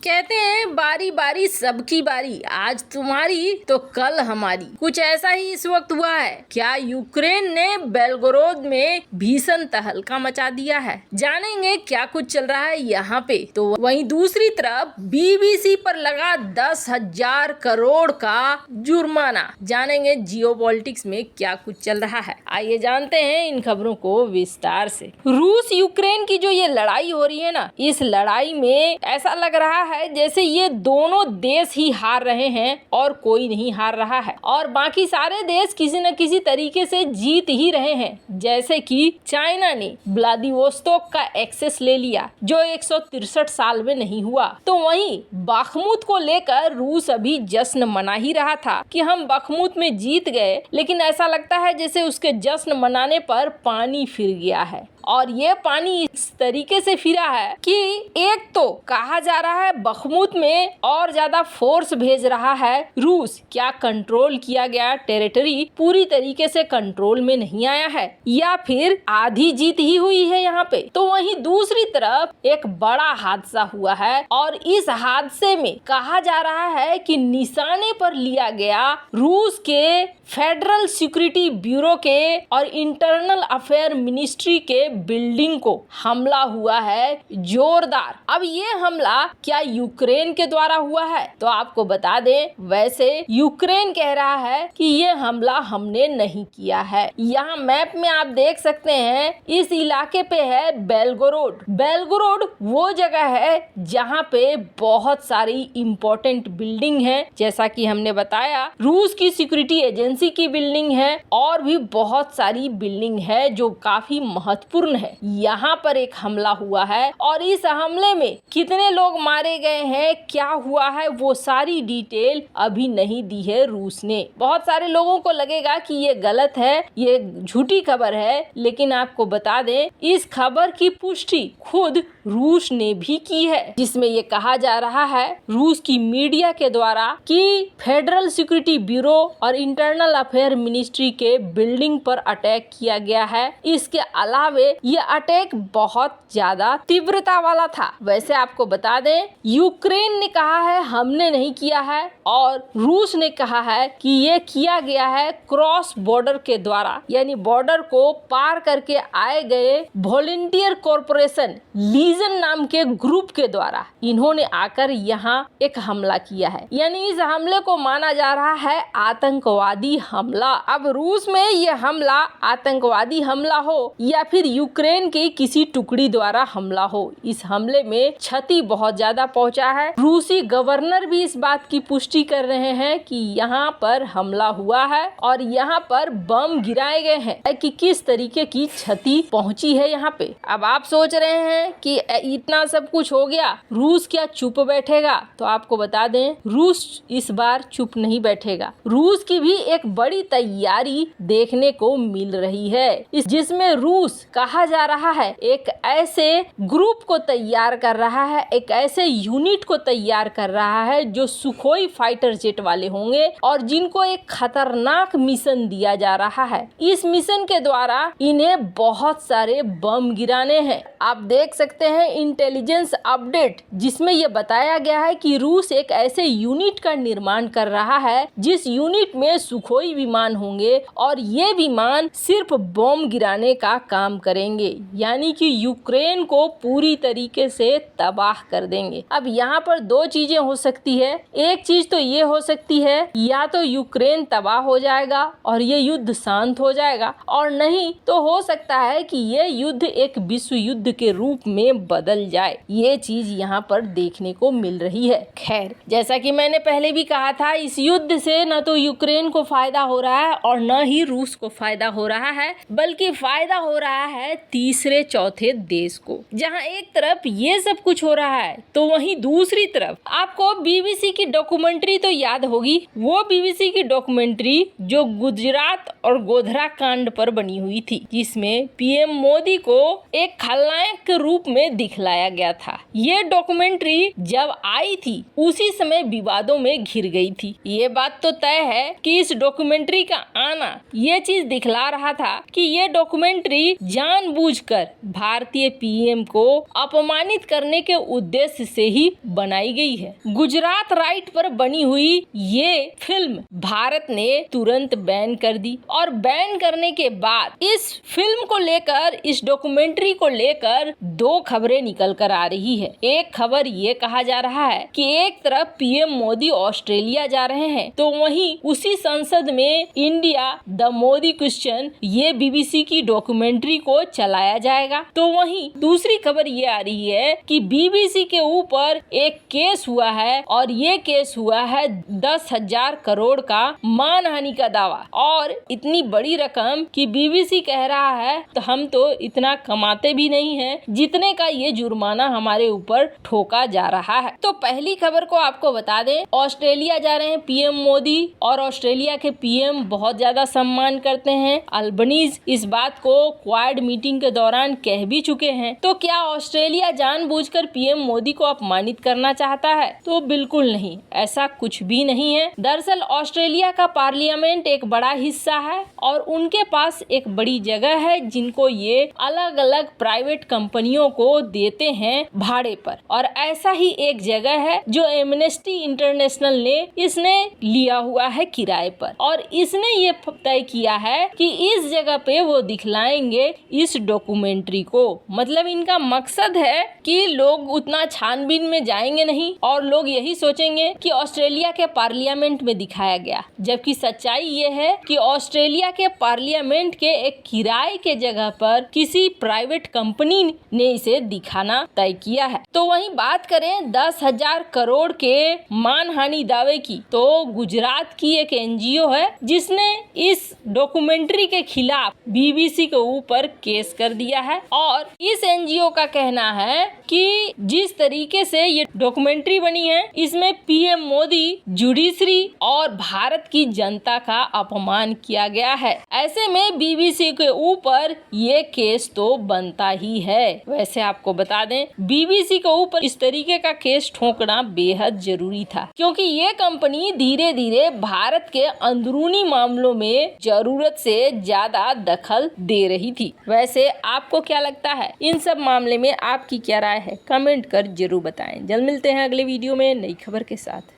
कहते हैं बारी बारी सबकी बारी, आज तुम्हारी तो कल हमारी। कुछ ऐसा ही इस वक्त हुआ है। क्या यूक्रेन ने बेलगोरोद में भीषण तहलका मचा दिया है? जानेंगे क्या कुछ चल रहा है यहाँ पे। तो वहीं दूसरी तरफ बीबीसी पर लगा 10,000 करोड़ का जुर्माना। जानेंगे जियोपॉलिटिक्स में क्या कुछ चल रहा है। आइए जानते हैं इन खबरों को विस्तार से। रूस यूक्रेन की जो ये लड़ाई हो रही है ना, इस लड़ाई में ऐसा लग रहा है जैसे ये दोनों देश ही हार रहे हैं और कोई नहीं हार रहा है, और बाकी सारे देश किसी न किसी तरीके से जीत ही रहे हैं। जैसे कि चाइना ने व्लादिवोस्तोक का एक्सेस ले लिया जो 163 साल में नहीं हुआ। तो वहीं बाखमुत को लेकर रूस अभी जश्न मना ही रहा था कि हम बाखमुत में जीत गए, लेकिन ऐसा लगता है जैसे उसके जश्न मनाने पर पानी फिर गया है। और ये पानी इस तरीके से फिरा है कि एक तो कहा जा रहा है बखमुत में और ज्यादा फोर्स भेज रहा है रूस। क्या कंट्रोल किया गया टेरिटरी पूरी तरीके से कंट्रोल में नहीं आया है, या फिर आधी जीत ही हुई है यहाँ पे? तो वहीं दूसरी तरफ एक बड़ा हादसा हुआ है, और इस हादसे में कहा जा रहा है कि निशाने पर लिया गया रूस के फेडरल सिक्योरिटी ब्यूरो के और इंटरनल अफेयर मिनिस्ट्री के बिल्डिंग को हमला हुआ है जोरदार। अब ये हमला क्या यूक्रेन के द्वारा हुआ है? तो आपको बता दें, वैसे यूक्रेन कह रहा है कि ये हमला हमने नहीं किया है। यहाँ मैप में आप देख सकते हैं, इस इलाके पे है बेलगोरोड। बेलगोरोड वो जगह है जहाँ पे बहुत सारी इम्पोर्टेंट बिल्डिंग है, जैसा कि हमने बताया रूस की सिक्योरिटी एजेंसी की बिल्डिंग है, और भी बहुत सारी बिल्डिंग है जो काफी महत्वपूर्ण है। यहाँ पर एक हमला हुआ है, और इस हमले में कितने लोग मारे गए हैं, क्या हुआ है, वो सारी डिटेल अभी नहीं दी है रूस ने। बहुत सारे लोगों को लगेगा कि ये गलत है, ये झूठी खबर है, लेकिन आपको बता दें इस खबर की पुष्टि खुद रूस ने भी की है, जिसमें ये कहा जा रहा है रूस की मीडिया के द्वारा कि फेडरल सिक्योरिटी ब्यूरो और इंटरनल अफेयर मिनिस्ट्री के बिल्डिंग पर अटैक किया गया है। इसके अलावे ये अटैक बहुत ज्यादा तीव्रता वाला था। वैसे आपको बता दें, यूक्रेन ने कहा है हमने नहीं किया है, और रूस ने कहा है कि ये किया गया है क्रॉस बॉर्डर के द्वारा, यानी बॉर्डर को पार करके आए गए वॉलंटियर कॉर्पोरेशन लीजन नाम के ग्रुप के द्वारा इन्होंने आकर यहाँ एक हमला किया है। यानी इस हमले को माना जा रहा है आतंकवादी हमला। अब रूस में ये हमला आतंकवादी हमला हो या फिर यूक्रेन के किसी टुकड़ी द्वारा हमला हो, इस हमले में क्षति बहुत ज्यादा पहुंचा है। रूसी गवर्नर भी इस बात की पुष्टि कर रहे हैं कि यहाँ पर हमला हुआ है और यहाँ पर बम गिराए गए हैं कि किस तरीके की क्षति पहुंची है यहाँ पे। अब आप सोच रहे हैं कि इतना सब कुछ हो गया, रूस क्या चुप बैठेगा? तो आपको बता दें, रूस इस बार चुप नहीं बैठेगा। रूस की भी एक बड़ी तैयारी देखने को मिल रही है, जिसमें रूस कहा जा रहा है एक ऐसे ग्रुप को तैयार कर रहा है, एक ऐसे यूनिट को तैयार कर रहा है जो सुखोई फाइटर जेट वाले होंगे और जिनको एक खतरनाक मिशन दिया जा रहा है। इस मिशन के द्वारा इन्हें बहुत सारे बम गिराने हैं। आप देख सकते हैं इंटेलिजेंस अपडेट, जिसमें यह बताया गया है कि रूस एक ऐसे यूनिट का निर्माण कर रहा है जिस यूनिट में सुखोई विमान होंगे, और ये विमान सिर्फ बम गिराने का काम करेंगे, यानी कि यूक्रेन को पूरी तरीके से तबाह कर देंगे। अब यहाँ पर दो चीजें हो सकती है। एक चीज तो ये हो सकती है, या तो यूक्रेन तबाह हो जाएगा और ये युद्ध शांत हो जाएगा, और नहीं तो हो सकता है कि ये युद्ध एक विश्व युद्ध के रूप में बदल जाए। ये चीज यहाँ पर देखने को मिल रही है। खैर, जैसा कि मैंने पहले भी कहा था, इस युद्ध से न तो यूक्रेन को फायदा हो रहा है और न ही रूस को फायदा हो रहा है, बल्कि फायदा हो रहा है तीसरे चौथे देश को। जहां एक तरफ ये सब कुछ हो रहा है, तो वहीं दूसरी तरफ आपको बीबीसी की डॉक्यूमेंट्री तो याद होगी, वो बीबीसी की डॉक्यूमेंट्री जो गुजरात और गोधरा कांड पर बनी हुई थी, जिसमें पीएम मोदी को एक खलनायक के रूप में में दिखलाया गया था। ये डॉक्यूमेंट्री जब आई थी उसी समय विवादों में घिर गई थी। ये बात तो तय है कि इस डॉक्यूमेंट्री का आना ये चीज दिखला रहा था कि ये डॉक्यूमेंट्री जानबूझकर भारतीय पीएम को अपमानित करने के उद्देश्य से ही बनाई गई है। गुजरात राइट पर बनी हुई ये फिल्म भारत ने तुरंत बैन कर दी और बैन करने के बाद इस फिल्म को लेकर, इस डॉक्यूमेंट्री को लेकर दो खबरें निकल कर आ रही है। एक खबर ये कहा जा रहा है कि एक तरफ पीएम मोदी ऑस्ट्रेलिया जा रहे हैं, तो वहीं उसी संसद में इंडिया द मोदी क्वेश्चन ये बीबीसी की डॉक्यूमेंट्री को चलाया जाएगा। तो वहीं दूसरी खबर ये आ रही है कि बीबीसी के ऊपर एक केस हुआ है और ये केस हुआ है 10,000 करोड़ का मानहानि का दावा, और इतनी बड़ी रकम कि बीबीसी कह रहा है तो हम तो इतना कमाते भी नहीं हैं जितने का ये जुर्माना हमारे ऊपर ठोका जा रहा है। तो पहली खबर को आपको बता दें, ऑस्ट्रेलिया जा रहे हैं पीएम मोदी और ऑस्ट्रेलिया के पीएम बहुत ज्यादा सम्मान करते हैं। अल्बनीज इस बात को क्वाड मीटिंग के दौरान कह भी चुके हैं। तो क्या ऑस्ट्रेलिया जानबूझकर पीएम मोदी को अपमानित करना चाहता है? तो बिल्कुल नहीं, ऐसा कुछ भी नहीं है। दरअसल ऑस्ट्रेलिया का पार्लियामेंट एक बड़ा हिस्सा है और उनके पास एक बड़ी जगह है जिनको ये अलग अलग प्राइवेट कंपनियों को देते हैं भाड़े पर, और ऐसा ही एक जगह है जो एमनेस्टी इंटरनेशनल ने इसने लिया हुआ है किराए पर, और इसने ये तय किया है कि इस जगह पे वो दिखलाएंगे इस डॉक्यूमेंट्री को। मतलब इनका मकसद है कि लोग उतना छानबीन में जाएंगे नहीं और लोग यही सोचेंगे कि ऑस्ट्रेलिया के पार्लियामेंट में दिखाया गया, जबकि सच्चाई ये है कि ऑस्ट्रेलिया के पार्लियामेंट के एक किराए के जगह पर किसी प्राइवेट कंपनी ने इसे दिखाना तय किया है। तो वहीं बात करें 10,000 करोड़ के मानहानि दावे की, तो गुजरात की एक एनजीओ है जिसने इस डॉक्यूमेंट्री के खिलाफ बीबीसी के ऊपर केस कर दिया है, और इस एनजीओ का कहना है कि जिस तरीके से ये डॉक्यूमेंट्री बनी है इसमें पीएम मोदी, जुडिशरी और भारत की जनता का अपमान किया गया है। ऐसे में बीबीसी के ऊपर ये केस तो बनता ही है। वैसे आपको बता दें, बीबीसी के ऊपर इस तरीके का केस ठोकना बेहद जरूरी था, क्योंकि ये कंपनी धीरे धीरे भारत के अंदरूनी मामलों में जरूरत से ज्यादा दखल दे रही थी। वैसे आपको क्या लगता है, इन सब मामले में आपकी क्या राय है? कमेंट कर जरूर बताएं। जल्द मिलते हैं अगले वीडियो में नई खबर के साथ।